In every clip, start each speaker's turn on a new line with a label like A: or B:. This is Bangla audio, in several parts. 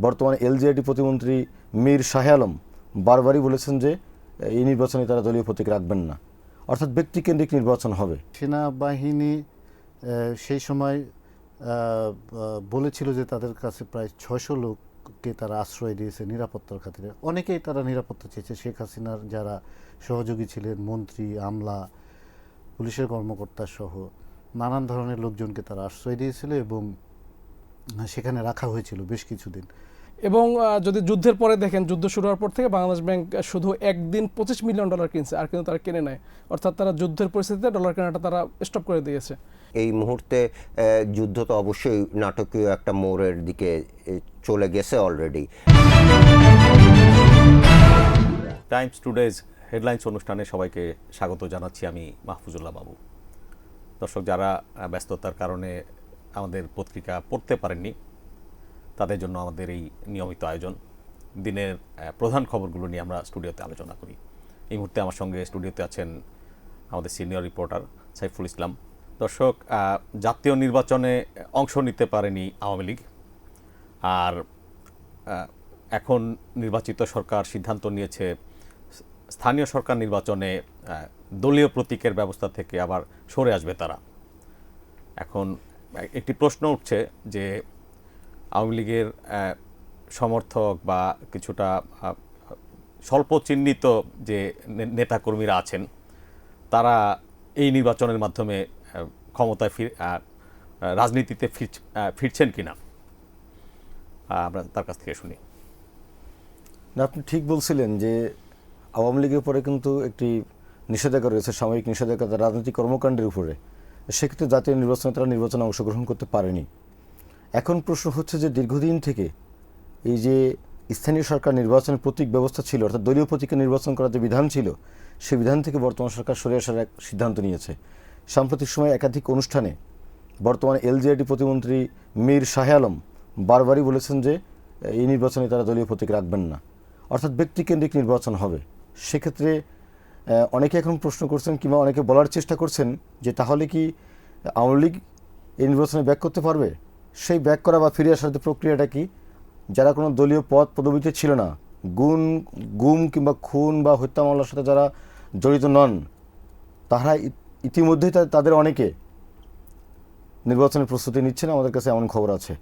A: বর্তমানে এলজেআইটি প্রতিমন্ত্রী মীর শাহে আলম বারবারই বলেছেন যে এই নির্বাচনে তারা দলীয় প্রতীক রাখবেন না, অর্থাৎ ব্যক্তিকেন্দ্রিক নির্বাচন হবে।
B: সেনাবাহিনী সেই সময় বলেছিল যে তাদের কাছে প্রায় 600 লোককে তারা আশ্রয় দিয়েছে নিরাপত্তার খাতিরে। অনেকেই তারা নিরাপত্তা চেয়েছে, শেখ হাসিনার যারা সহযোগী ছিলেন, মন্ত্রী, আমলা, পুলিশের কর্মকর্তা সহ নানান ধরনের লোকজনকে তারা আশ্রয় দিয়েছিল এবং সেখানে রাখা হয়েছিল বেশ কিছুদিন।
C: এবং যদি যুদ্ধের পরে দেখেন, যুদ্ধ শুরু হওয়ার পর থেকে বাংলাদেশ ব্যাংক শুধু একদিন $25 মিলিয়ন কিনছে, আর কিন্তু তারা কেনে নেয়। অর্থাৎ তারা যুদ্ধের পরিস্থিতিতে ডলার কেনাটা তারা স্টপ করে দিয়েছে।
D: এই মুহূর্তে যুদ্ধ তো অবশ্যই নাটকীয় একটা মোড়ের দিকে চলে গেছে অলরেডি।
E: টাইমস টুডেজ হেডলাইন্স অনুষ্ঠানে সবাইকে স্বাগত জানাচ্ছি। আমি মাহফুজুল্লাহ বাবু। দর্শক যারা ব্যস্ততার কারণে আমাদের পত্রিকা পড়তে পারেননি, তাদের জন্য আমাদের এই নিয়মিত আয়োজন। দিনের প্রধান খবরগুলো নিয়ে আমরা স্টুডিওতে আলোচনা করি। এই মুহূর্তে আমার সঙ্গে স্টুডিওতে আছেন আমাদের সিনিয়র রিপোর্টার সাইফুল ইসলাম। দর্শক, জাতীয় নির্বাচনে অংশ নিতে পারেনি আওয়ামী লীগ, আর এখন নির্বাচিত সরকার সিদ্ধান্ত নিয়েছে স্থানীয় সরকার নির্বাচনে দলীয় প্রতীকের ব্যবস্থা থেকে আবার সরে আসবে তারা। এখন একটি প্রশ্ন উঠছে যে আওয়ামী লীগের সমর্থক বা কিছুটা স্বল্প চিহ্নিত যে নেতাকর্মীরা আছেন, তারা এই নির্বাচনের মাধ্যমে ক্ষমতায় রাজনীতিতে ফিরছেন কিনা, আমরা তার কাছ থেকে শুনি।
A: আপনি ঠিক বলছিলেন যে আওয়ামী লীগের পরে কিন্তু একটি নিষেধাজ্ঞা রয়েছে, সাময়িক নিষেধাজ্ঞা রাজনৈতিক কর্মকাণ্ডের উপরে। সেক্ষেত্রে জাতীয় নির্বাচনে তারা নির্বাচনে অংশগ্রহণ করতে পারেনি। এখন প্রশ্ন হচ্ছে যে দীর্ঘদিন থেকে এই যে স্থানীয় সরকার নির্বাচনের প্রতীক ব্যবস্থা ছিল, অর্থাৎ দলীয় প্রতীকে নির্বাচন করার যে বিধান ছিল, সেই বিধান থেকে বর্তমান সরকার সরে আসার এক সিদ্ধান্ত নিয়েছে। সাম্প্রতিক সময়ে একাধিক অনুষ্ঠানে বর্তমানে এলজেআইটি প্রতিমন্ত্রী মীর শাহে আলম বারবারই বলেছেন যে এই নির্বাচনে তারা দলীয় প্রতীক রাখবেন না, অর্থাৎ ব্যক্তিকেন্দ্রিক নির্বাচন হবে। সেক্ষেত্রে অনেকে এখন প্রশ্ন করছেন কিংবা অনেকে বলার চেষ্টা করছেন যে তাহলে কি আওয়ামী লীগ এই নির্বাচনে ব্যাক করতে পারবে? সেই ব্যাক করা বা ফিরে আসার প্রক্রিয়াটা কি? যারা কোনো দলীয় পদ পদবিতে ছিল না, গুম কিংবা খুন বা হত্যা মামলার সাথে যারা জড়িত নন, তারা ইতিমধ্যেই তাদের অনেকে নির্বাচনের প্রস্তুতি নিচ্ছেন, আমাদের কাছে এমন খবর আছে।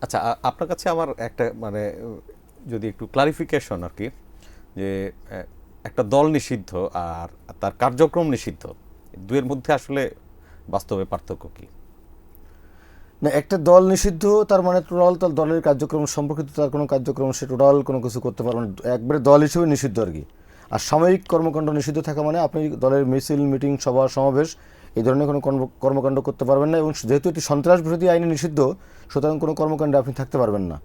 E: আচ্ছা, আপনার কাছে আমার একটা যদি একটু ক্লারিফিকেশন আর কি, যে একটা দল নিষিদ্ধ আর তার কার্যক্রম নিষিদ্ধ, দুয়ের মধ্যে আসলে বাস্তবে পার্থক্য কি?
A: না, একটা দল নিষিদ্ধ তার মানে টোটাল তার দলের কার্যক্রম সম্পর্কিত তার কোনো কার্যক্রম সে টোটাল কোনো কিছু করতে পারবে না, একবারে দল হিসেবে নিষিদ্ধ আর কি। আর সাময়িক কর্মকাণ্ড নিষিদ্ধ থাকা মানে আপনি দলের মিছিল, মিটিং, সভা, সমাবেশ এই ধরনের কোনো কর্মকাণ্ড করতে পারবেন না। এবং যেহেতু এটি সন্ত্রাস বিরোধী আইনে নিষিদ্ধ, সুতরাং কোনো কর্মকাণ্ডে আপনি থাকতে পারবেন না।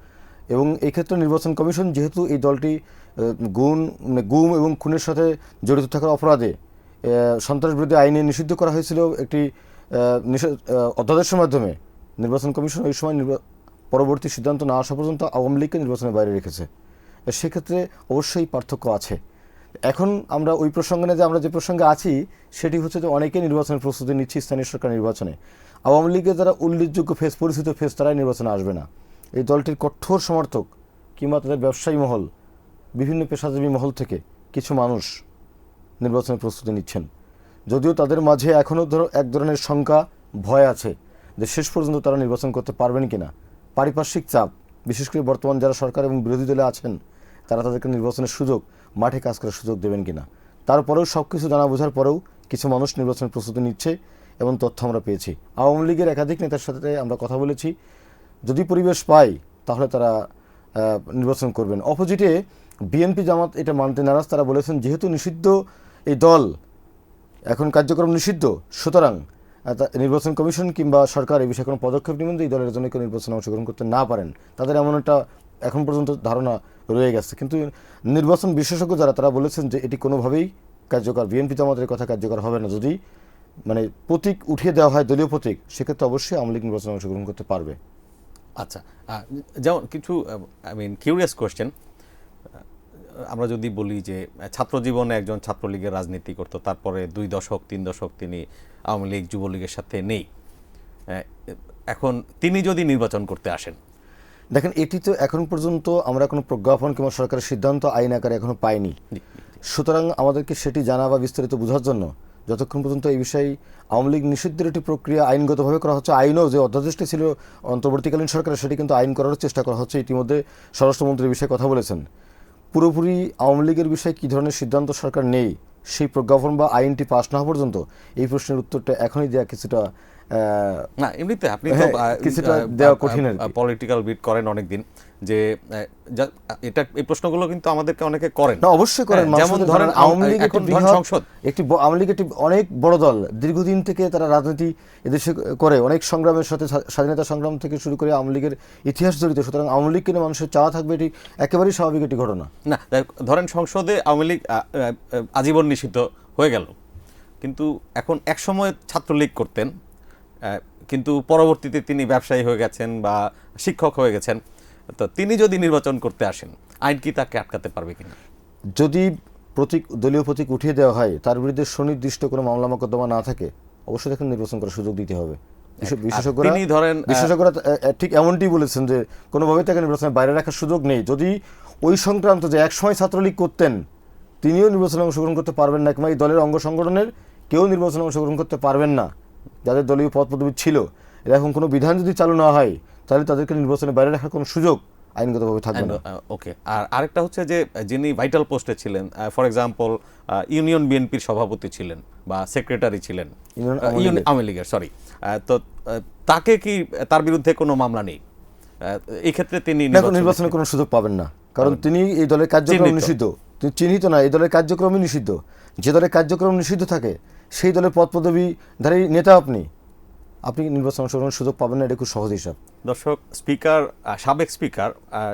A: এবং এই ক্ষেত্রে নির্বাচন কমিশন যেহেতু এই দলটি গুম এবং খুনের সাথে জড়িত থাকার অপরাধে সন্ত্রাস বিরোধী আইনে নিষিদ্ধ করা হয়েছিল একটি অধ্যাদেশের মাধ্যমে, নির্বাচন কমিশন ওই সময় পরবর্তী সিদ্ধান্ত না আসা পর্যন্ত আওয়ামী লীগকে নির্বাচনের বাইরে রেখেছে। সেক্ষেত্রে অবশ্যই পার্থক্য আছে। এখন আমরা ওই প্রসঙ্গে না, যে আমরা যে প্রসঙ্গে আছি সেটি হচ্ছে যে অনেকে নির্বাচনের প্রস্তুতি নিচ্ছে স্থানীয় সরকার নির্বাচনে। আওয়ামী লীগের যারা উল্লেখযোগ্য ফেস, পরিচিত ফেস, তারাই নির্বাচনে আসবে না। এই দলটির কঠোর সমর্থক কিংবা তাদের ব্যবসায়ী মহল, বিভিন্ন পেশাজীবী মহল থেকে কিছু মানুষ নির্বাচনের প্রস্তুতি নিচ্ছেন, যদিও তাদের মাঝে এখনও এক ধরনের শঙ্কা, ভয় আছে যে শেষ পর্যন্ত তারা নির্বাচন করতে পারবেন কিনা। পারিপার্শ্বিক চাপ, বিশেষ করে বর্তমান যারা সরকার এবং বিরোধী দলে আছেন, তারা তাদেরকে নির্বাচনের সুযোগ, মাঠে কাজ করার সুযোগ দেবেন কিনা। তারপরেও সব কিছু জানা বোঝার পরেও কিছু মানুষ নির্বাচনের প্রস্তুতি নিচ্ছে এবং তথ্য আমরা পেয়েছি। আওয়ামী লীগের একাধিক নেতার সাথে আমরা কথা বলেছি, যদি পরিবেশ পায় তাহলে তারা নির্বাচন করবেন। অপোজিটে বিএনপি, জামাত এটা মানতে নারাজ। তারা বলেছেন যেহেতু নিষিদ্ধ এই দল, এখন কার্যক্রম নিষিদ্ধ, সুতরাং নির্বাচন কমিশন কিংবা সরকার এই বিষয়ে কোনো পদক্ষেপ নেবেন যে এই দলের জন্য কেউ নির্বাচনে অংশগ্রহণ করতে না পারেন। তাদের এমন একটা এখন পর্যন্ত ধারণা রয়ে গেছে। কিন্তু নির্বাচন বিশেষজ্ঞ যারা, তারা বলেছেন যে এটি কোনোভাবেই কার্যকর, বিএনপি জামাতের কথা কার্যকর হবে না। যদি প্রতীক উঠিয়ে দেওয়া হয়, দলীয় প্রতীক, সেক্ষেত্রে অবশ্যই আওয়ামী লীগ নির্বাচনে অংশগ্রহণ করতে পারবে।
E: আচ্ছা, যেমন কিছু কিউরিয়াস কোয়েশ্চেন, আমরা যদি বলি যে ছাত্র জীবনে একজন ছাত্রলীগের রাজনীতি করতো, তারপরে 2 দশক 3 দশক তিনি আওয়ামী লীগ, যুবলীগের সাথে নেই, এখন তিনি যদি নির্বাচন করতে আসেন,
A: দেখেন, এটি তো এখন পর্যন্ত আমরা কোনো প্রজ্ঞাপন কিংবা সরকারের সিদ্ধান্ত আইন আকারে এখনো পাইনি। সুতরাং আমাদেরকে সেটি জানা বা বিস্তারিত বোঝার জন্য যতক্ষণ পর্যন্ত এই বিষয়ে আওয়ামী লীগ নিষিদ্ধের একটি প্রক্রিয়া আইনগতভাবে করা হচ্ছে, আইনও যে অধ্যাদেশটি ছিল অন্তর্বর্তীকালীন সরকারের সেটি কিন্তু আইন করার চেষ্টা করা হচ্ছে। ইতিমধ্যে স্বরাষ্ট্রমন্ত্রী এই বিষয়ে কথা বলেছেন। পুরোপুরি আওয়ামী লীগের বিষয়ে কী ধরনের সিদ্ধান্ত সরকার নেই সেই প্রজ্ঞাপন বা আইনটি পাস না হওয়া পর্যন্ত এই প্রশ্নের উত্তরটা এখনই দেওয়া কিছুটা
E: না, এমনিতে আপনি তো
A: হ্যাঁ, কিছুটা দেওয়া কঠিন আর কি।
E: পলিটিক্যাল বিট করেন অনেকদিন, যে এটা এই প্রশ্নগুলো কিন্তু আমাদেরকে অনেকে করেন
A: না, অবশ্যই করেন।
E: যেমন ধরেন
A: আওয়ামী লীগ
E: এখন
A: একটি
E: ধরেন
A: বৃহৎ
E: সংসদ,
A: আওয়ামী লীগ একটি অনেক বড় দল, দীর্ঘদিন থেকে তারা রাজনীতি এদেশে করে, অনেক সংগ্রামের সাথে স্বাধীনতা সংগ্রাম থেকে শুরু করে আওয়ামী লীগের ইতিহাস জড়িত। সুতরাং আওয়ামী লীগকে নিয়ে মানুষের চাওয়া থাকবে, এটি একেবারেই স্বাভাবিক একটি ঘটনা।
E: না ধরেন সংসদে আওয়ামী লীগ আজীবন নিষিদ্ধ হয়ে গেল, কিন্তু এখন এক সময় ছাত্রলীগ করতেন, কিন্তু পরবর্তীতে তিনি ব্যবসায়ী হয়ে গেছেন বা শিক্ষক হয়ে গেছেন, তো তিনি যদি নির্বাচন করতে আসেন, আইন কি তাকে আটকাতে পারবে কিনা?
A: যদি দলীয় প্রতীক উঠিয়ে দেওয়া হয়, তার বিরুদ্ধে সুনির্দিষ্ট কোনো মামলা মোকদ্দমা না থাকে, অবশ্যই তাকে নির্বাচন করার সুযোগ দিতে হবে। বিশেষজ্ঞরা ঠিক এমনটি বলেছেন যে কোনোভাবেই তাকে নির্বাচনের বাইরে রাখার সুযোগ নেই। যদি ওই সংক্রান্ত যে একসময় ছাত্রলীগ করতেন তিনিও নির্বাচনে অংশগ্রহণ করতে পারবেন না, কিংবা এই দলের অঙ্গ সংগঠনের কেউ নির্বাচনে অংশগ্রহণ করতে পারবেন না যাদের দলীয় পদ পদবি ছিল। এরকম কোনো বিধান যদি চালু না হয় তাহলে তাদেরকে নির্বাচনের বাইরে রাখার কোনো সুযোগ আইনগতভাবে থাকবে না।
E: ওকে, আর আরেকটা হচ্ছে যে যিনি ভাইটাল পোস্টে ছিলেন, ফর এক্সাম্পল ইউনিয়ন বিএনপির সভাপতি ছিলেন বা সেক্রেটারি ছিলেন আওয়ামী লীগের, সরি, তো তাকে কি, তার বিরুদ্ধে কোনো মামলা নেই? এই ক্ষেত্রে তিনি
A: নির্বাচনের কোনো সুযোগ পাবেন না, কারণ তিনি এই দলের কার্যক্রম নিষিদ্ধ। তিনি চিহ্নিত না, এই দলের কার্যক্রমই নিষিদ্ধ। যে দলের কার্যক্রম নিষিদ্ধ থাকে সেই দলের পদ পদবীধারী নেতা আপনি নির্বাচন অংশগ্রহণের সুযোগ পাবেন না, এটা খুব সহজ হিসাব।
E: দর্শক, সাবেক স্পিকার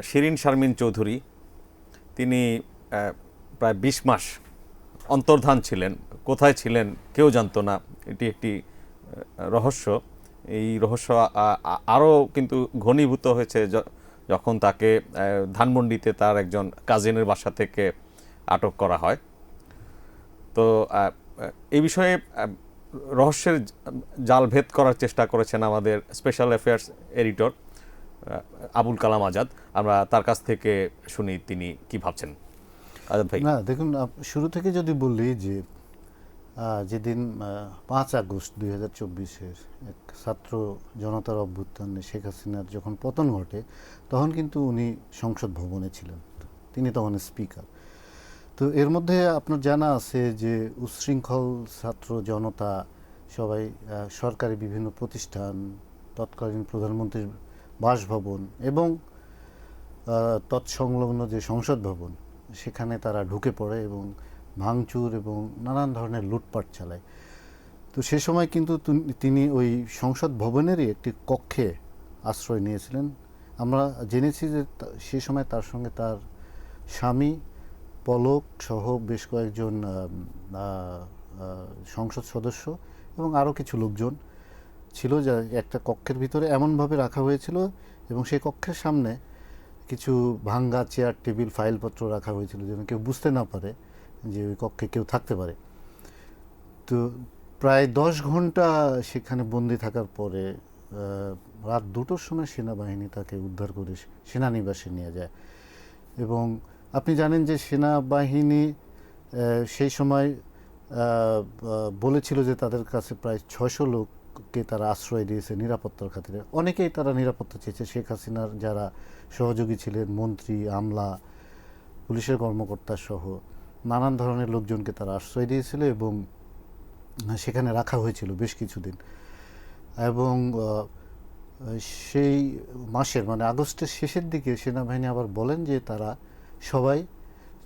E: শিরিন শারমিন চৌধুরী, তিনি প্রায় 20 মাস অন্তর্ধান ছিলেন। কোথায় ছিলেন কেউ জানতো না, এটি একটি রহস্য। এই রহস্য আরও কিন্তু ঘনীভূত হয়েছে যখন তাকে ধানমন্ডিতে তার একজন কাজিনের বাসা থেকে আটক করা হয়। তো এই বিষয়ে রহস্যের জাল ভেদ করার চেষ্টা করেছেন আমাদের special affairs editor Abul Kalam Azad. আমরা তার কাছ থেকে শুনি তিনি কি ভাবছেন। আজাদ ভাই।
B: না, দেখুন, শুরু থেকে যদি বললি যে যেদিন 5 আগস্ট 2024-এর এক ছাত্র জনতার অভ্যুত্থানে শেখ হাসিনার যখন পতন ঘটে, তখন কিন্তু উনি সংসদ ভবনে ছিলেন, তিনি তখন স্পিকার। তো এর মধ্যে আপনার জানা আছে যে উচ্ছৃঙ্খল ছাত্র জনতা সবাই সরকারি বিভিন্ন প্রতিষ্ঠান, তৎকালীন প্রধানমন্ত্রীর বাসভবন এবং তৎসংলগ্ন যে সংসদ ভবন, সেখানে তারা ঢুকে পড়ে এবং ভাঙচুর এবং নানান ধরনের লুটপাট চালায়। তো সে সময় কিন্তু তিনি ওই সংসদ ভবনেরই একটি কক্ষে আশ্রয় নিয়েছিলেন। আমরা জেনেছি যে সে সময় তার সঙ্গে তার স্বামী পলক সহ বেশ কয়েকজন সংসদ সদস্য এবং আরও কিছু লোকজন ছিল, যা একটা কক্ষের ভিতরে এমনভাবে রাখা হয়েছিল এবং সেই কক্ষের সামনে কিছু ভাঙ্গা চেয়ার টেবিল ফাইলপত্র রাখা হয়েছিল যেন কেউ বুঝতে না পারে যে ওই কক্ষে কেউ থাকতে পারে। তো প্রায় 10 ঘন্টা সেখানে বন্দি থাকার পরে রাত 2টোর সময় সেনাবাহিনী তাকে উদ্ধার করে সেনানিবাসে নিয়ে যায়। এবং আপনি জানেন যে সেনাবাহিনী সেই সময় বলেছিল যে তাদের কাছে প্রায় 600 লোককে তারা আশ্রয় দিয়েছে নিরাপত্তার খাতিরে। অনেকেই তারা নিরাপত্তা চেয়েছে, শেখ হাসিনার যারা সহযোগী ছিলেন, মন্ত্রী, আমলা, পুলিশের কর্মকর্তা সহ নানান ধরনের লোকজনকে তারা আশ্রয় দিয়েছিল এবং সেখানে রাখা হয়েছিল বেশ কিছুদিন। এবং সেই মাসের মানে আগস্টের শেষের দিকে সেনাবাহিনী আবার বলেন যে তারা সবাই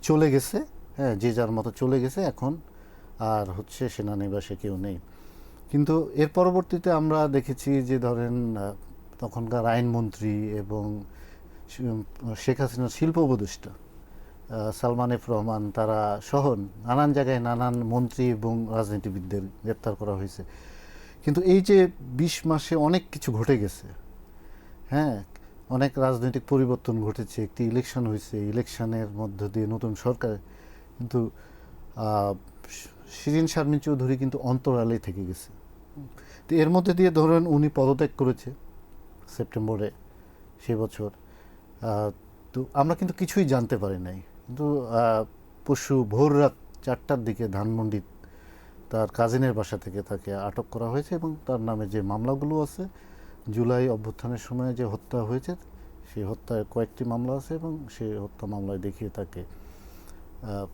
B: চলে গেছে, হ্যাঁ, যে যার মতো চলে গেছে, এখন আর সেনানিবাসে কেউ নেই। কিন্তু এর পরবর্তীতে আমরা দেখেছি যে ধরেন তখনকার আইনমন্ত্রী এবং শেখ হাসিনার শিল্প উপদেষ্টা সালমান এফ রহমান, তারা সহ নানান জায়গায় নানান মন্ত্রী এবং রাজনীতিবিদদের গ্রেপ্তার করা হয়েছে। কিন্তু এই যে 20 মাসে অনেক কিছু ঘটে গেছে, হ্যাঁ, অনেক রাজনৈতিক পরিবর্তন ঘটেছে, একটি ইলেকশন হয়েছে, ইলেকশনের মধ্য দিয়ে নতুন সরকার, কিন্তু শিরিন শারমিন চৌধুরী কিন্তু অন্তরালেই থেকে গেছে। তো এর মধ্যে দিয়ে ধরেন উনি পদত্যাগ করেছে সেপ্টেম্বরে সে বছর, তো আমরা কিন্তু কিছুই জানতে পারি নাই, কিন্তু পরশু ভোর রাত 4টার দিকে ধানমন্ডি তার কাজিনের বাসা থেকে তাকে আটক করা হয়েছে এবং তার নামে যে মামলাগুলো আছে, জুলাই অভ্যুত্থানের সময় যে হত্যা হয়েছে সেই হত্যার কয়েকটি মামলা আছে এবং সেই হত্যা মামলায় দেখিয়ে তাকে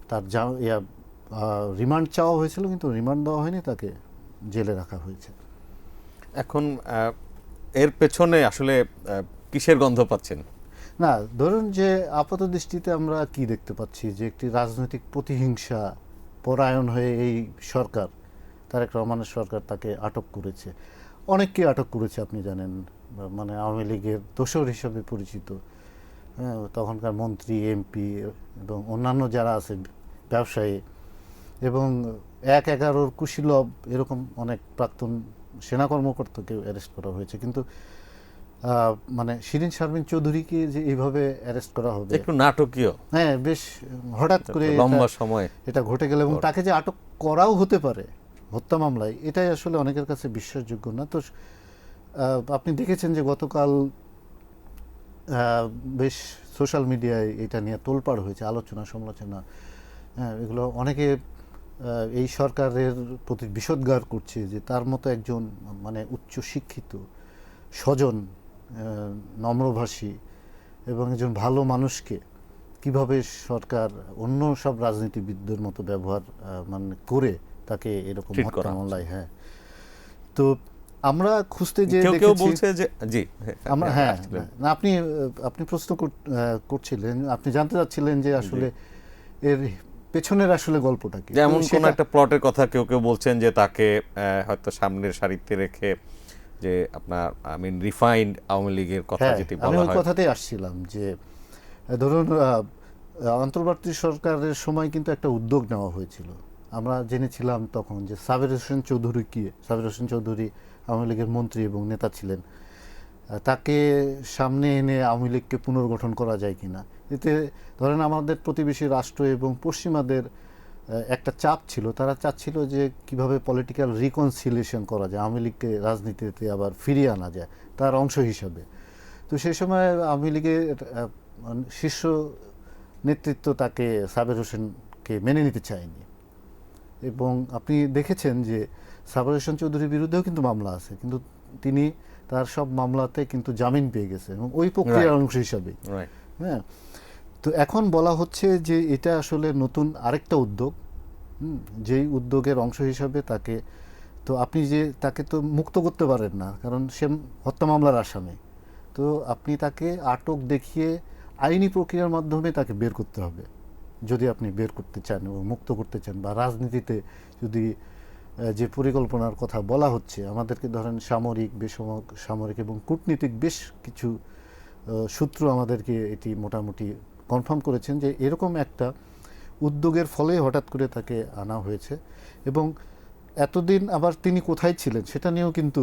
B: তার রিমান্ড চাওয়া হয়েছিল, কিন্তু রিমান্ড দেওয়া হয়নি, তাকে জেলে রাখা হয়েছে।
E: এখন এর পেছনে আসলে কিসের গন্ধ পাচ্ছেন?
B: না, ধরুন যে আপাত দৃষ্টিতে আমরা কি দেখতে পাচ্ছি, যে একটি রাজনৈতিক প্রতিহিংসা পরায়ণ হয়ে এই সরকার, তারেক রহমানের সরকার তাকে আটক করেছে। অনেককে আটক করেছে, আপনি জানেন, মানে আওয়ামী লীগের দোসর হিসেবে পরিচিত, হ্যাঁ, তখনকার মন্ত্রী, এমপি এবং অন্যান্য যারা আছে, ব্যবসায়ী এবং 1-11 কুশীলব, এরকম অনেক প্রাক্তন সেনা কর্মকর্তাকে অ্যারেস্ট করা হয়েছে। কিন্তু মানে শিরিন শারমিন চৌধুরীকে যে এইভাবে অ্যারেস্ট করা হবে,
E: একটু নাটকীয়,
B: হ্যাঁ, বেশ হঠাৎ করে
E: লম্বা সময়
B: এটা ঘটে গেল এবং তাকে যে আটক করাও হতে পারে হত্যা মামলায়, এটাই আসলে অনেকের কাছে বিশ্বাসযোগ্য না। তো আপনি দেখেছেন যে গতকাল বেশ সোশ্যাল মিডিয়ায় এটা নিয়ে তোলপাড় হয়েছে, আলোচনা সমালোচনা, হ্যাঁ, এগুলো অনেকে এই সরকারের প্রতি বিষোদ্গার করছে যে তার মতো একজন মানে উচ্চ শিক্ষিত, স্বজন, নম্রভাষী এবং একজন ভালো মানুষকে কিভাবে সরকার অন্য সব রাজনীতিবিদদের মতো ব্যবহার মানে করে তাকে এরকম
E: Treat
B: হত্যা
E: করা হচ্ছে।
B: মামলায়, হ্যাঁ। তো আমরা খুঁজতে যে
E: কেউ কেউ
B: দেখেছি,
E: বলছে যে জি,
B: আমরা, হ্যাঁ,
E: আসছিলেন।
B: না, আপনি প্রশ্ন করছিলেন, আপনি জানতে চাচ্ছিলেন যে আসলে এর পেছনের আসলে গল্পটা কি।
E: যেমন
B: তো
E: কোন
B: সেটা-
E: একটা প্লটের কথা কেউ কেউ বলছেন যে তাকে হয়তো সামনের সারিতে রেখে, যে আপনার রিফাইন্ড আওয়ামী লীগের কথা
B: হ্যাঁ,
E: যেটি
B: আমি
E: বলা
B: ওই
E: হয়।
B: কথাতেই আসছিলাম যে ধরুন অন্তর্বর্তী সরকারের সময় কিন্তু একটা উদ্যোগ নেওয়া হয়েছিল। আমরা জেনেছিলাম তখন যে সাবের হোসেন চৌধুরী আওয়ামী লীগের মন্ত্রী এবং নেতা ছিলেন, তাকে সামনে এনে আওয়ামী লীগকে পুনর্গঠন করা যায় কিনা। এতে ধরেন আমাদের প্রতিবেশী রাষ্ট্র এবং পশ্চিমাদের একটা চাপ ছিল, তারা চাচ্ছিল যে কিভাবে পলিটিক্যাল রিকনসিলিয়েশন করা যায়, আওয়ামী লীগকে রাজনীতিতে আবার ফিরিয়ে আনা যায় তার অংশ হিসাবে। তো সেই সময় আওয়ামী লীগের শীর্ষ নেতৃত্ব তাকে সাবের হোসেনকে মেনে নিতে চায়নি এবং আপনি দেখেছেন যে সাবের হোসেন চৌধুরীর বিরুদ্ধেও কিন্তু মামলা আছে, কিন্তু তিনি তার সব মামলাতে কিন্তু জামিন পেয়ে গেছে এবং ওই প্রক্রিয়ার অংশ হিসাবে,
E: Right.
B: হ্যাঁ। তো এখন বলা হচ্ছে যে এটা আসলে নতুন আরেকটা উদ্যোগ, যেই উদ্যোগের অংশ হিসাবে তাকে, তো আপনি যে তাকে তো মুক্ত করতে পারেন না, কারণ সে হত্যা মামলার আসামি। তো আপনি তাকে আটক দেখিয়ে আইনি প্রক্রিয়ার মাধ্যমে তাকে বের করতে হবে, যদি আপনি বের করতে চান এবং মুক্ত করতে চান। বা রাজনীতিতে যদি যে পরিকল্পনার কথা বলা হচ্ছে, আমাদেরকে ধরেন সামরিক, বেসামরিক এবং কূটনীতিক বেশ কিছু সূত্র আমাদেরকে এটি মোটামুটি কনফার্ম করেছেন যে এরকম একটা উদ্যোগের ফলে হঠাৎ করে তাকে আনা হয়েছে। এবং এতদিন আবার তিনি কোথায় ছিলেন সেটা নিয়েও কিন্তু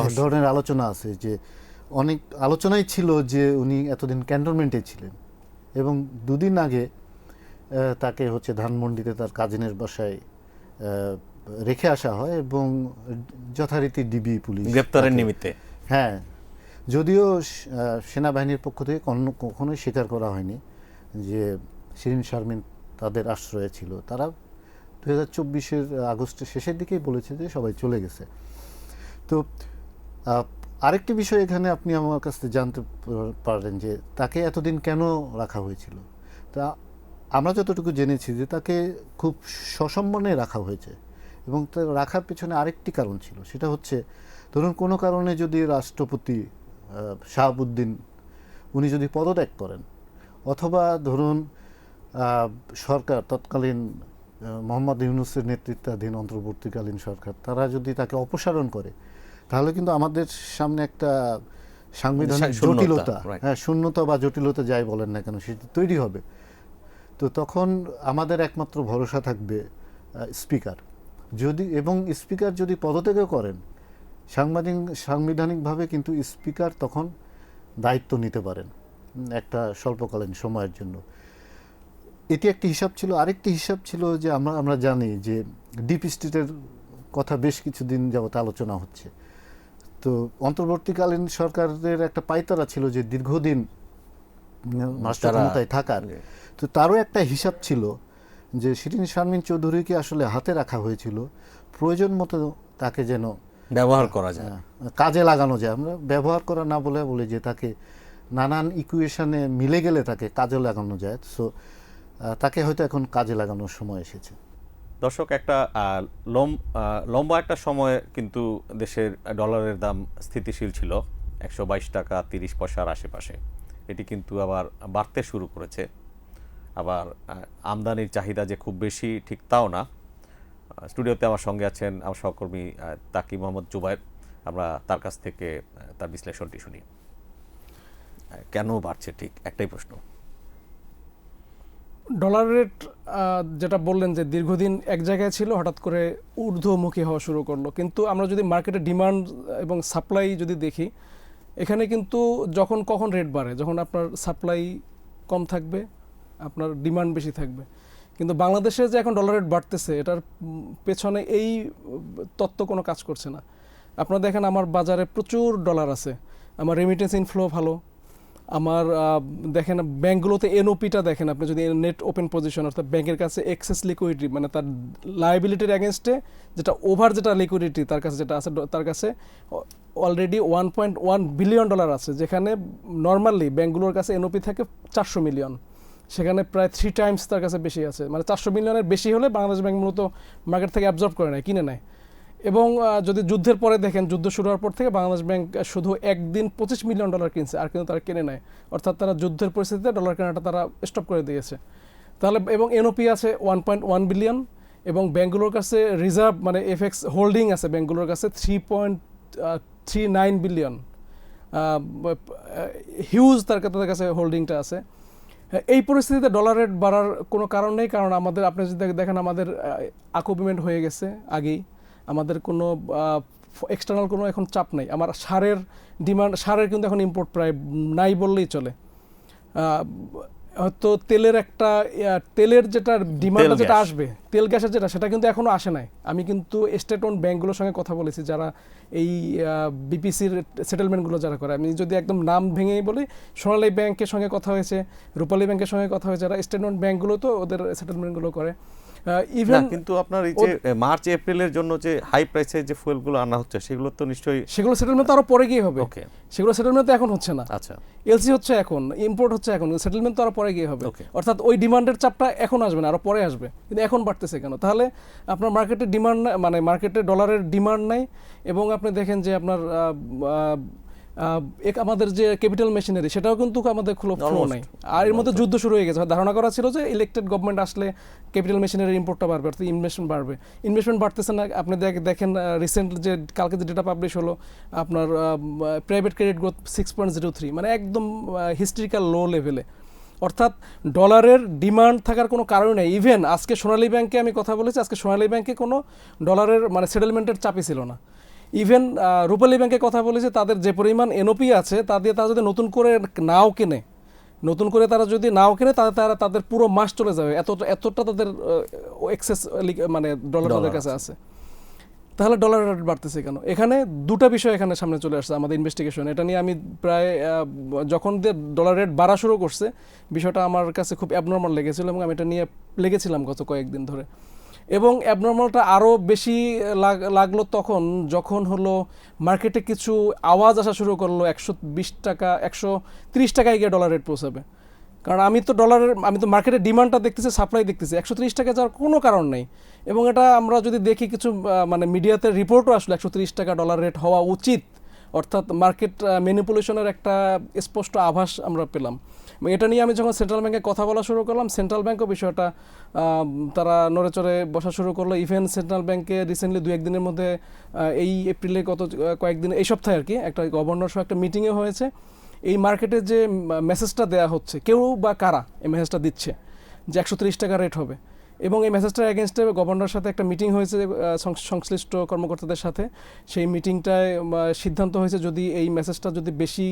B: এক ধরনের আলোচনা আছে, যে অনেক আলোচনাই ছিল যে উনি এতদিন ক্যান্টনমেন্টে ছিলেন এবং দুদিন আগে তাকে হচ্ছে ধানমন্ডিতে তার কাজিনের বাসায় রেখে আসা হয় এবং যথারীতি ডিবি পুলিশ
E: গ্রেপ্তারের নিমিত্তে,
B: হ্যাঁ, যদিও সেনাবাহিনীর পক্ষ থেকে কখনোই স্বীকার করা হয়নি যে শিরিন শারমিন তাদের আশ্রয়ে ছিল। তারা 2024 আগস্টের শেষের দিকেই বলেছে যে সবাই চলে গেছে। তো আরেকটি বিষয় এখানে আপনি আমার কাছ থেকে জানতে পারেন যে তাকে এতদিন কেন রাখা হয়েছিল। তা আমরা যতটুকু জেনেছি যে তাকে খুব সসম্মানে রাখা হয়েছে এবং তার রাখার পেছনে আরেকটি কারণ ছিল, সেটা হচ্ছে ধরুন কোনো কারণে যদি রাষ্ট্রপতি শাহাবুদ্দিন উনি যদি পদত্যাগ করেন, অথবা ধরুন সরকার তৎকালীন মোহাম্মদ ইউনূসের নেতৃত্বাধীন অন্তর্বর্তীকালীন সরকার তারা যদি তাকে অপসারণ করে, তাহলে কিন্তু আমাদের সামনে একটা সাংবিধানিক জটিলতা, হ্যাঁ, শূন্যতা বা জটিলতা যাই বলেন না কেন, সেটা তৈরি হবে। তো তখন আমাদের একমাত্র ভরসা থাকবে স্পিকার, যদি এবং স্পিকার যদি পদত্যাগও করেন, সাংবিধানিকভাবে কিন্তু স্পিকার তখন দায়িত্ব নিতে পারেন একটা স্বল্পকালীন সময়ের জন্য। এটি একটি হিসাব ছিল। আরেকটি হিসাব ছিল যে আমরা জানি যে ডিপ স্টেটের কথা বেশ কিছুদিন যাবত আলোচনা হচ্ছে। তো অন্তর্বর্তীকালীন সরকারের একটা পায়তারা ছিল যে দীর্ঘদিন রাষ্ট্র ক্ষমতায় থাকার, তো তারও একটা হিসাব ছিল যে শিরিন শারমিন চৌধুরীকে আসলে হাতে রাখা হয়েছিল প্রয়োজন মতো তাকে যেন
E: ব্যবহার করা যায়।
B: কাজে লাগানো যায়। আমরা ব্যবহার করা না বলে বলি যে তাকে নানান ইকুয়েশনে মিলে গেলে তাকে কাজে লাগানো যায়। সো তাকে হয়তো এখন কাজে লাগানোর সময় এসেছে।
E: দর্শক, একটা লম্বা একটা সময় কিন্তু দেশের ডলারের দাম স্থিতিশীল ছিল 122 টাকা 30 পয়সার আশেপাশে। এটি কিন্তু আবার বাড়তে শুরু করেছে। আবার আমদানির চাহিদা যে খুব বেশি ঠিক তাও না। স্টুডিওতে আমার সঙ্গে আছেন আমার সহকর্মী তাকি মোহাম্মদ জুবায়ের। আমরা তার কাছ থেকে তার বিশ্লেষণটি শুনি। কেন বাড়ছে, ঠিক একটাই প্রশ্ন।
C: ডলার রেট যেটা বললেন যে দীর্ঘদিন এক জায়গায় ছিল, হঠাৎ করে ঊর্ধ্বমুখী হওয়া শুরু করলো। কিন্তু আমরা যদি মার্কেটে ডিমান্ড এবং সাপ্লাই যদি দেখি, এখানে কিন্তু যখন কখন রেট বাড়ে, যখন আপনার সাপ্লাই কম থাকবে, আপনার ডিমান্ড বেশি থাকবে। কিন্তু বাংলাদেশে যে এখন ডলার রেট বাড়তেছে, এটার পেছনে এই তত্ত্ব কোনো কাজ করছে না। আপনারা দেখেন আমার বাজারে প্রচুর ডলার আছে, আমার রেমিটেন্স ইনফ্লো ভালো, আমার দেখেন ব্যাঙ্কগুলোতে এনওপিটা দেখেন আপনি, যদি নেট ওপেন পজিশন অর্থাৎ ব্যাংকের কাছে এক্সেস লিকুইডিটি মানে তার লায়াবিলিটির অ্যাগেনস্টে যেটা ওভার যেটা লিকুইডিটি তার কাছে যেটা আছে, তার কাছে অলরেডি $1.1 বিলিয়ন আছে, যেখানে নর্মালি ব্যাঙ্কগুলোর কাছে এনওপি থাকে 400 মিলিয়ন, সেখানে প্রায় 3 টাইমস তার কাছে বেশি আছে। মানে 400 মিলিয়নের বেশি হলে বাংলাদেশ ব্যাংক মূলত মার্কেট থেকে অ্যাবজর্ব করে নেয়, কিনে নেয়। এবং যদি যুদ্ধের পরে দেখেন, যুদ্ধ শুরু হওয়ার পর থেকে বাংলাদেশ ব্যাংক শুধু একদিন $25 মিলিয়ন কিনছে, আর কিন্তু তারা কেনে নেয়। অর্থাৎ তারা যুদ্ধের পরিস্থিতিতে ডলার কেনাটা তারা স্টপ করে দিয়েছে। তাহলে এবং এনওপি আছে 1.1 বিলিয়ন, এবং ব্যাঙ্কগুলোর কাছে রিজার্ভ মানে এফএক্স হোল্ডিং আছে ব্যাঙ্কগুলোর কাছে 3.39 বিলিয়ন, হিউজ তাদের কাছে হোল্ডিংটা আছে। এই পরিস্থিতিতে ডলার রেট বাড়ার কোনো কারণ নেই, কারণ আমাদের আপনি যদি দেখেন আমাদের আকোপিমেন্ট হয়ে গেছে আগেই, আমাদের কোনো এক্সটার্নাল কোনো এখন চাপ নেই। আমার সারের ডিমান্ড, সারের কিন্তু এখন ইম্পোর্ট প্রায় নাই বললেই চলে। হয়তো তেলের একটা তেলের যেটা ডিমান্ড যেটা আসবে, তেল গ্যাসের যেটা, সেটা কিন্তু এখনও আসে নাই। আমি কিন্তু স্টেট ওন ব্যাঙ্কগুলোর সঙ্গে কথা বলেছি, যারা এই বিপিসির সেটেলমেন্টগুলো যারা করে। আমি যদি একদম নাম ভেঙেই বলি, সোনালী ব্যাংকের সঙ্গে কথা হয়েছে, রূপালী ব্যাংকের সঙ্গে কথা হয়েছে, যারা স্টেট ওন ব্যাঙ্কগুলো তো ওদের সেটেলমেন্টগুলো করে।
E: ইভেন কিন্তু আপনার এই যে মার্চ এপ্রিলের জন্য যে হাই প্রাইসের যে ফুয়েলগুলো আনা হচ্ছে, সেগুলো তো নিশ্চয়ই
C: সেগুলো সেটেলমেন্ট তো আরো পরে গিয়ে হবে।
E: ওকে,
C: সেগুলো সেটেলমেন্ট তো এখন হচ্ছে না।
E: আচ্ছা,
C: এলসি হচ্ছে এখন, ইম্পোর্ট হচ্ছে এখন, সেটেলমেন্ট তো আরো পরে গিয়ে হবে। অর্থাৎ ওই ডিমান্ডের চাপটা এখন আসবে না, আরো পরে আসবে। কিন্তু এখন বাড়তেছে কেন? তাহলে আপনার মার্কেটে ডিমান্ড মানে মার্কেটে ডলারের ডিমান্ড নাই, এবং আপনি দেখেন যে আপনার আমাদের যে ক্যাপিটাল মেশিনারি সেটাও কিন্তু আমাদের ফ্লো নাই। আর এর মধ্যে যুদ্ধ শুরু হয়ে গেছে। ধারণা করা ছিল যে ইলেক্টেড গভর্নমেন্ট আসলে ক্যাপিটাল মেশিনারির ইম্পোর্টটা বাড়বে, অর্থাৎ ইনভেস্টমেন্ট বাড়বে। ইনভেস্টমেন্ট বাড়তেছে না। আপনি দেখেন রিসেন্ট যে কালকে যে ডেটা পাবলিশ হলো, আপনার প্রাইভেট ক্রেডিট গ্রোথ 6.03, মানে একদম হিস্ট্রিক্যাল লো লেভেলে। অর্থাৎ ডলারের ডিমান্ড থাকার কোনো কারণ নেই। ইভেন আজকে সোনালী ব্যাংকে আমি কথা বলেছি, আজকে সোনালী ব্যাংকে কোনো ডলারের মানে সেটেলমেন্টের চাপই ছিল না। ইভেন রূপালী ব্যাংকে কথা বলেছে, তাদের যে পরিমাণ এনওপি আছে তা দিয়ে তারা যদি নতুন করে নাও কেনে, নতুন করে তারা যদি নাও কেনে, তারা তাদের পুরো মাস চলে যাবে, এতটা তাদের এক্সেস মানে ডলার তাদের কাছে আছে। তাহলে ডলার রেট বাড়তেছে কেন? এখানে দুটো বিষয় এখানে সামনে চলে আসছে আমাদের ইনভেস্টিগেশন। এটা নিয়ে আমি প্রায় যখন দিয়ে ডলার রেট বাড়া শুরু করছে, বিষয়টা আমার কাছে খুব অ্যাবনর্মাল লেগেছিল, এবং আমি এটা নিয়ে লেগেছিলাম গত কয়েকদিন ধরে। এবং অ্যাবনর্মালটা আরও বেশি লাগলো তখন যখন হলো মার্কেটে কিছু আওয়াজ আসা শুরু করলো 120 টাকা 130 টাকায় গিয়ে ডলার রেট পৌঁছাবে। কারণ আমি তো মার্কেটের ডিমান্ডটা দেখতেছি, সাপ্লাই দেখতেছি, 130 টাকা যাওয়ার কোনো কারণ নেই। এবং এটা আমরা যদি দেখি কিছু মানে মিডিয়াতে রিপোর্টও আসলো 130 টাকা ডলার রেট হওয়া উচিত, অর্থাৎ মার্কেট ম্যানিপুলেশনের একটা স্পষ্ট আভাস আমরা পেলাম। এটা নিয়ে আমি যখন সেন্ট্রাল ব্যাংকে কথা বলা শুরু করলাম, সেন্ট্রাল ব্যাংকও বিষয়টা তারা নড়েচড়ে বসা শুরু করলো। ইভেন সেন্ট্রাল ব্যাংকে রিসেন্টলি 2-1 দিনের মধ্যে এই এপ্রিলে কয়েকদিন এই সপ্তাহে আর কি একটা গভর্নর সহ একটা মিটিংও হয়েছে। এই মার্কেটে যে মেসেজটা দেওয়া হচ্ছে, কেউ বা কারা এই মেসেজটা দিচ্ছে যে 130 টাকা রেট হবে, এবং এই মেসেজটার এগেনস্টে গভর্নরের সাথে একটা মিটিং হয়েছে সংশ্লিষ্ট কর্মকর্তাদের সাথে। সেই মিটিংটায় সিদ্ধান্ত হয়েছে যদি এই মেসেজটা যদি বেশি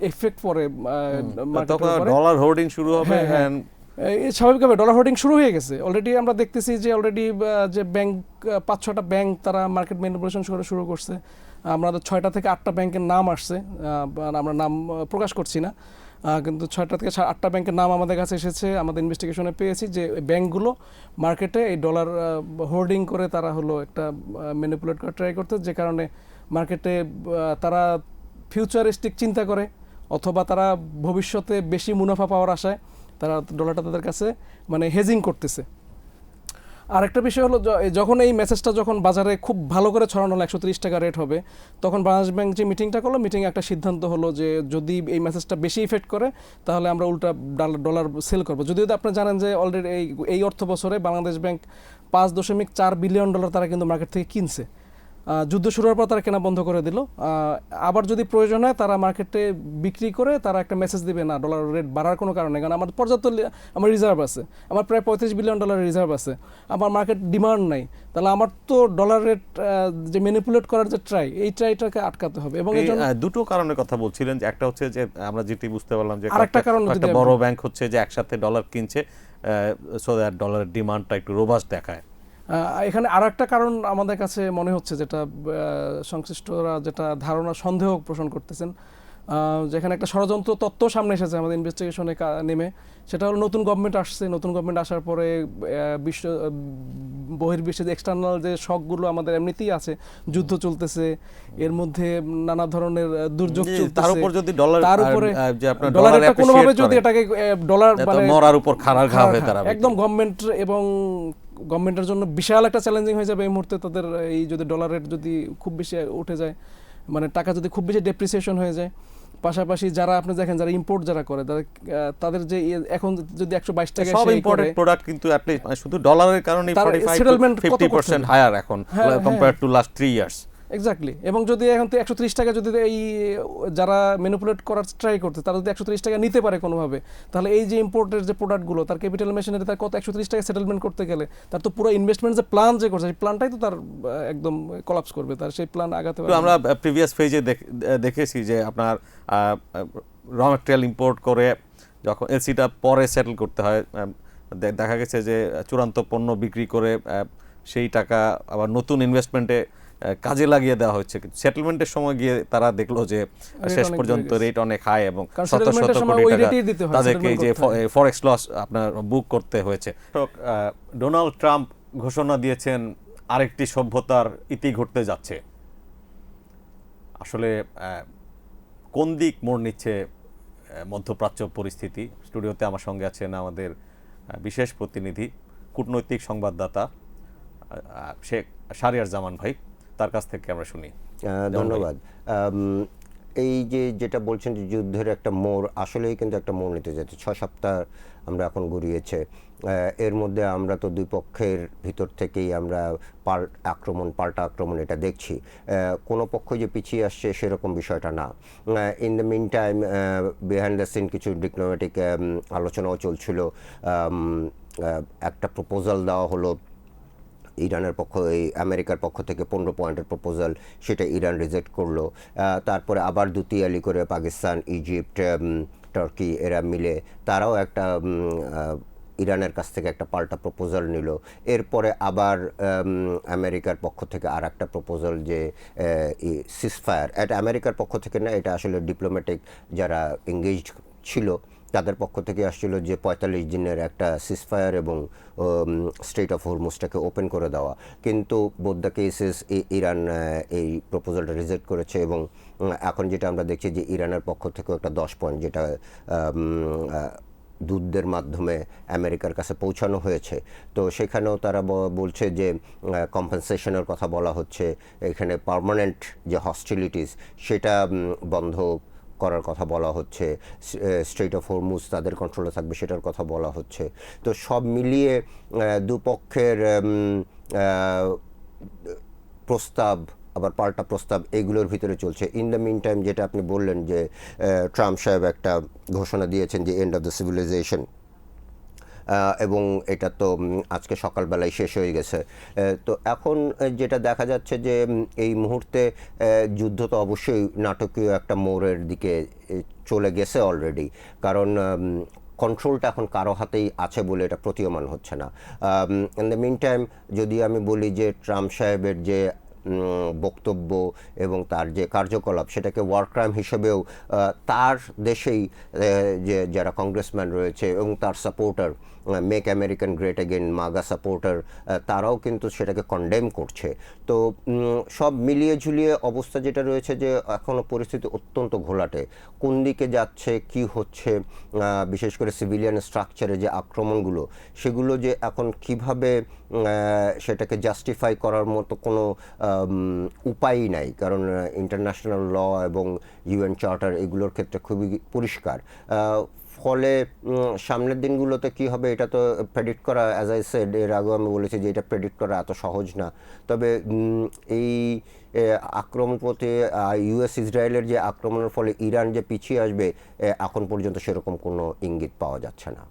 C: এফেক্ট পড়ে
E: ডলার হোর্ডিং শুরু হবে।
C: স্বাভাবিকভাবে ডলার হোর্ডিং শুরু হয়ে গেছে অলরেডি। আমরা দেখতেছি যে অলরেডি যে ব্যাংক 5-6টা ব্যাংক তারা মার্কেট ম্যানিপুলেশন শুরু করছে। আমাদের 6টা থেকে 8টা ব্যাংকের নাম আসছে, আমরা নাম প্রকাশ করছি না। কিন্তু 6টা থেকে 8টা ব্যাংকের নাম আমাদের কাছে এসেছে, আমাদের ইনভেস্টিগেশনে পেয়েছি যে ব্যাংকগুলো মার্কেটে এই ডলার হোর্ডিং করে তারা হলো একটা ম্যানিপুলেট করে ট্রাই করতে, যে কারণে মার্কেটে তারা ফিউচারিস্টিক চিন্তা করে অথবা তারা ভবিষ্যতে বেশি মুনাফা পাওয়ার আশায় তারা ডলারটা তাদের কাছে মানে হেজিং করতেছে। আরেকটা বিষয় হলো যখন এই মেসেজটা যখন বাজারে খুব ভালো করে ছড়ানো হলো 130 টাকা রেট হবে, তখন বাংলাদেশ ব্যাংক যে মিটিংটা করলো, মিটিংয়ে একটা সিদ্ধান্ত হলো যে যদি এই মেসেজটা বেশি ইফেক্ট করে তাহলে আমরা উল্টা ডলার সেল করবো। যদিও আপনি জানেন যে অলরেডি এই অর্থ বছরে বাংলাদেশ ব্যাংক 5.4 বিলিয়ন ডলার তারা কিন্তু মার্কেট থেকে কিনছে। যুদ্ধ শুরু হওয়ার পর তারা কেনা বন্ধ করে দিল। আবার যদি প্রয়োজন হয় তারা মার্কেটে বিক্রি করে তারা একটা মেসেজ দিবে, না ডলার রেট বাড়ার কোনো কারণ নেই, কারণ আমার পর্যাপ্ত আমার রিজার্ভ আছে, আমার প্রায় 35 বিলিয়ন ডলারের রিজার্ভ আছে, আমার মার্কেট ডিমান্ড নাই, তাহলে আমার তো ডলার রেট যে ম্যানিপুলেট করার যে এই ট্রাইটাকে আটকাতে হবে। এবং
E: এই দুটো কারণের কথা বলছিলেন, যে একটা হচ্ছে যে আমরা যেটি বুঝতে পারলাম যে
C: আরেকটা কারণ
E: একটা বড় ব্যাংক হচ্ছে যে একসাথে ডলার কিনছে সো দ্যাট ডলারের ডিমান্ডটা একটু রোবাস্ট দেখায়।
C: এখানে আর একটা কারণ আমাদের কাছে মনে হচ্ছে, যেটা সংশ্লিষ্টরা যেটা ধারণা সন্দেহ পোষণ করতেছেন, যেখানে একটা ষড়যন্ত্র তত্ত্ব সামনে এসেছে আমাদের ইনভেস্টিগেশনে নেমে, সেটা হলো নতুন গভর্নমেন্ট আসছে, নতুন গভর্নমেন্ট আসার পরে বহির্বিশ্বের এক্সটার্নাল যে শকগুলো আমাদের এমনিতেই আছে, যুদ্ধ চলতেছে, এর মধ্যে নানা ধরনের দুর্যোগ চলতেছে,
E: তার উপর যদি ডলার
C: তার উপরে
E: যে আপনার
C: ডলার এটা কোনোভাবে যদি এটাকে ডলার
E: মানে মরার উপর খাড়ার ঘা হয়ে দাঁড়াবে
C: একদম গভর্নমেন্ট এবং গভর্নমেন্টের জন্য বিশাল একটা চ্যালেঞ্জিং হয়ে যাবে এই মুহূর্তে। তাদের এই যদি ডলার রেট যদি খুব বেশি উঠে যায়, মানে টাকা যদি খুব বেশি ডেপ্রিসিয়েশন হয়ে যায়, পাশাপাশি যারা আপনি দেখেন যারা ইম্পোর্ট যারা করে তাদের যে এখন যদি 122 টাকা
E: সব ইম্পোর্টেড প্রোডাক্ট কিন্তু অ্যাটলিস্ট শুধু ডলারের কারণে 45% হায়ার এখন compare to last 3 years.
C: Exactly. এবং যদি এখন তো 130 টাকা যদি এই যারা ম্যানিপুলেট করার ট্রাই করতে তারা যদি 130 টাকা নিতে পারে কোনোভাবে, তাহলে এই যে ইম্পোর্টের যে প্রোডাক্টগুলো তার ক্যাপিটাল মেশিনারি তার কত 130 টাকা সেটেলমেন্ট করতে গেলে তার তো পুরো ইনভেস্টমেন্ট যে প্ল্যান যে করছে সেই প্ল্যানটাই তো তার একদম কোলাপস করবে, তার সেই প্ল্যান আগাতে পারবে।
E: আমরা প্রিভিয়াস পেজে দেখেছি যে আপনার র ম্যাটেরিয়াল ইম্পোর্ট করে যখন এলসিটা পরে সেটেল করতে হয়, দেখা গেছে যে চূড়ান্ত পণ্য বিক্রি করে সেই টাকা আবার নতুন ইনভেস্টমেন্টে কাজে লাগিয়ে দেওয়া হচ্ছে, কিন্তু সেটেলমেন্টের সময় গিয়ে তারা দেখলো যে শেষ পর্যন্ত রেট অনেক হাই এবং শত শত কোটি টাকা তাদেরকে যে ফরেক্স লস আপনার বুক করতে হয়েছে। ডোনাল্ড ট্রাম্প ঘোষণা দিয়েছেন আরেকটি সভ্যতার ইতি ঘটতে যাচ্ছে। আসলে কোন দিক মোড় নিচ্ছে মধ্যপ্রাচ্য পরিস্থিতি? স্টুডিওতে আমার সঙ্গে আছেন আমাদের বিশেষ প্রতিনিধি, কূটনৈতিক সংবাদদাতা শেখ শাহরিয়ার জামান ভাই, তার কাছ থেকে আমরা শুনি।
D: ধন্যবাদ। এই যেটা বলছেন যে যুদ্ধের একটা মোড়, আসলেই কিন্তু একটা মোড় নিতে যাচ্ছে। 6 সপ্তাহ আমরা এখন গড়িয়েছে, এর মধ্যে আমরা তো দুই পক্ষের ভিতর থেকেই আমরা পাল্টা আক্রমণ এটা দেখছি। কোনো পক্ষ যে পিছিয়ে আসছে সেরকম বিষয়টা না। In the mean time behind the scene কিছু ডিপ্লোম্যাটিক আলোচনাও চলছিল। একটা প্রপোজাল দেওয়া হলো ইরানের আমেরিকার পক্ষ থেকে 15 পয়েন্টের প্রপোজাল, সেটা ইরান রিজেক্ট করলো। তারপরে আবার দুতিয়ালি করে পাকিস্তান, ইজিপ্ট, টার্কি এরা মিলে তারাও একটা ইরানের কাছ থেকে একটা পাল্টা প্রপোজাল নিল। এরপরে আবার আমেরিকার পক্ষ থেকে আর একটা প্রপোজাল যে সিজফায়ার, এটা আমেরিকার পক্ষ থেকে না, এটা আসলে ডিপ্লোম্যাটিক যারা এঙ্গেজড ছিল তাদের পক্ষ থেকে আসছিল যে 45 দিনের একটা সিজফায়ার এবং স্ট্রেট অফ হরমুজটাকে ওপেন করে দেওয়া। কিন্তু বোথ দ্য কেসেস ইরান এই প্রপোজালটা রিজেক্ট করেছে এবং এখন যেটা আমরা দেখছি যে ইরানের পক্ষ থেকেও একটা 10 পয়েন্ট যেটা দূতদের মাধ্যমে আমেরিকার কাছে পৌঁছানো হয়েছে। তো সেখানেও তারা বলছে যে কম্পেনসেশনের কথা বলা হচ্ছে, এখানে পার্মানেন্ট যে হস্টিলিটিস সেটা বন্ধ করার কথা বলা হচ্ছে, স্ট্রেট অফ হরমুজ তাদের কন্ট্রোলে থাকবে সেটার কথা বলা হচ্ছে। তো সব মিলিয়ে দুপক্ষের প্রস্তাব আবার পাল্টা প্রস্তাব এগুলোর ভিতরে চলছে। ইন দ্য মিন টাইম যেটা আপনি বললেন যে ট্রাম্প সাহেব একটা ঘোষণা দিয়েছেন যে এন্ড অফ দ্য সিভিলাইজেশন, এবং এটা তো আজকে সকালবেলায় শেষ হয়ে গেছে। তো এখন যেটা দেখা যাচ্ছে যে এই মুহূর্তে যুদ্ধ তো অবশ্যই নাটকীয় একটা মোড়ের দিকে চলে গেছে অলরেডি, কারণ কন্ট্রোলটা এখন কারো হাতেই আছে বলে এটা প্রতীয়মান হচ্ছে না। ইন দ্য মিন টাইম যদি আমি বলি যে ট্রাম্প সাহেবের যে বক্তব্য এবং তার যে কার্যকলাপ সেটাকে ওয়ার ক্রাইম হিসেবেও তার দেশেই যে যারা কংগ্রেসম্যান রয়েছে এবং তার supporter, make American great again MAGA supporter, তারাও কিন্তু সেটাকে কন্ডেম করছে। তো সব মিলিয়ে ঝুলিয়ে অবস্থা যেটা রয়েছে যে এখনও পরিস্থিতি অত্যন্ত ঘোলাটে, কোন দিকে যাচ্ছে কি হচ্ছে, বিশেষ করে সিভিলিয়ান স্ট্রাকচারে যে আক্রমণগুলো সেগুলো যে এখন কিভাবে সেটাকে জাস্টিফাই করার মতো কোনো উপায়ই নাই, কারণ ইন্টারন্যাশনাল ল এবং ইউএন চার্টার এগুলোর ক্ষেত্রে খুবই পরিষ্কার। ফলে সামনের দিনগুলোতে কি হবে এটা তো প্রেডিক্ট করা, অ্যাজ আই সেড এর আগেও আমি বলেছি যে এটা প্রেডিক্ট করা এত সহজ না। তবে এই আক্রমণ প্রতি ইউএস ইসরায়েলের যে আক্রমণের ফলে ইরান যে পিছিয়ে আসবে এখন পর্যন্ত সেরকম কোনো ইঙ্গিত পাওয়া যাচ্ছে না।